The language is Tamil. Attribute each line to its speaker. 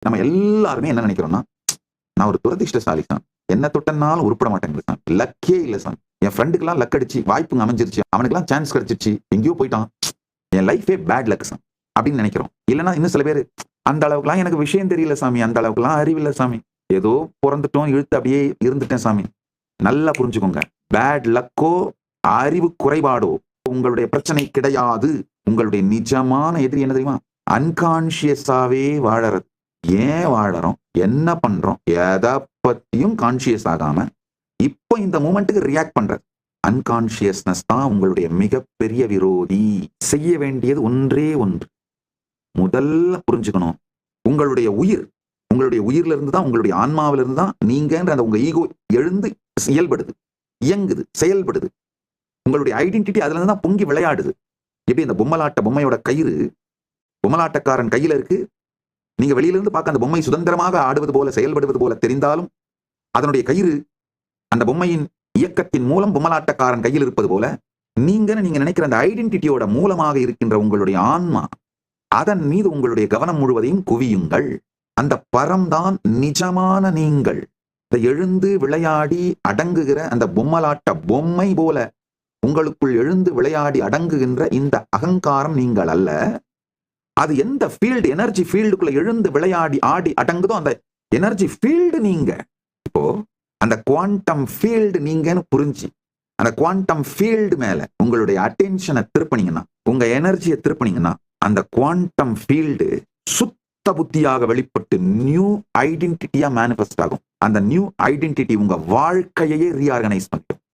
Speaker 1: நம்ம எல்லாருமே என்ன நினைக்கிறோம்னா, நான் ஒரு துரதிர்ஷ்டசாலி சாமி. என்ன தொட்டனாலும் உருப்பட மாட்டேங்குது சாமி. லக்கே இல்ல சாமி. என் ஃப்ரெண்டுக்கெல்லாம் லக் அடிச்சு வாய்ப்புங்க அமைஞ்சிருச்சு. அவனுக்கெல்லாம் சான்ஸ் கிடைச்சிருச்சு. எங்கேயோ போயிட்டான். என் லைஃபே பேட் லக் சாமி அப்படின்னு நினைக்கிறோம். இல்லைன்னா இன்னும் சில பேர் அந்த அளவுக்குலாம் எனக்கு விஷயம் தெரியல சாமி. அந்த அளவுக்குலாம் அறிவில்லை சாமி. ஏதோ பிறந்துட்டோம், இழுத்து அப்படியே இருந்துட்டேன் சாமி. நல்லா புரிஞ்சுக்கோங்க. பேட் லக்கோ அறிவு குறைபாடோ உங்களுடைய பிரச்சனை கிடையாது. உங்களுடைய நிஜமான எதிரி என்ன தெரியுமா? அன்கான்சியஸாவே வாழறது. ஏன் வாழறோம், என்ன பண்றோம், எதை பத்தியும் கான்சியஸ் ஆகாம இப்போ இந்த மூமெண்ட்டுக்கு ரியாக்ட் பண்றது. அன்கான்சியஸ்னஸ் தான் உங்களுடைய மிகப்பெரிய விரோதி. செய்ய வேண்டியது ஒன்றே ஒன்று. முதல்ல புரிஞ்சுக்கணும், உங்களுடைய உயிர்ல இருந்து தான், உங்களுடைய ஆன்மாவில இருந்து தான் நீங்கன்ற அந்த உங்க ஈகோ எழுந்து செயல்படுது, இயங்குது, செயல்படுது. உங்களுடைய ஐடென்டிட்டி அதுல இருந்து தான் பொங்கி விளையாடுது. எப்படி இந்த பொம்மையோட கயிறு பொம்மலாட்டக்காரன் கையில இருக்கு. நீங்க வெளியில இருந்து பார்க்க அந்த பொம்மை சுதந்திரமாக ஆடுவது போல, செயல்படுவது போல தெரிந்தாலும் அதனுடைய கயிறு அந்த பொம்மையின் இயக்கத்தின் மூலம் பொம்மலாட்டக்காரன் கையில் இருப்பது போல, நீங்க நினைக்கிற அந்த ஐடென்டிட்டியோட மூலமாக இருக்கின்ற உங்களுடைய ஆன்மா, அதன் மீது உங்களுடைய கவனம் முழுவதையும் குவியுங்கள். அந்த பரம்தான் நிஜமான நீங்கள். எழுந்து விளையாடி அடங்குகிற அந்த பொம்மலாட்ட பொம்மை போல உங்களுக்குள் எழுந்து விளையாடி அடங்குகின்ற இந்த அகங்காரம் நீங்கள் அல்ல. அது எந்த ஃபீல்டு, எனர்ஜி ஃபீல்டுக்குள்ள எழுந்து விளையாடி ஆடி அடங்குதோ அந்த எனர்ஜி ஃபீல்டு நீங்க. இப்போ அந்த குவாண்டம் ஃபீல்டு நீங்கன்னு புரிஞ்சு அந்த குவாண்டம் ஃபீல்டு மேல உங்களுடைய அட்டென்ஷனை திருப்பினீங்கன்னா, உங்க எனர்ஜியை திருப்பினீங்கன்னா, அந்த குவாண்டம் ஃபீல்டு சுத்த புத்தியாக வெளிப்பட்டு நியூ ஐடென்டிட்டியா மேனிஃபெஸ்ட் ஆகும். அந்த நியூ ஐடென்டிட்டி உங்க வாழ்க்கையே ரீஆர்கனைஸ் பண்ணிடும்.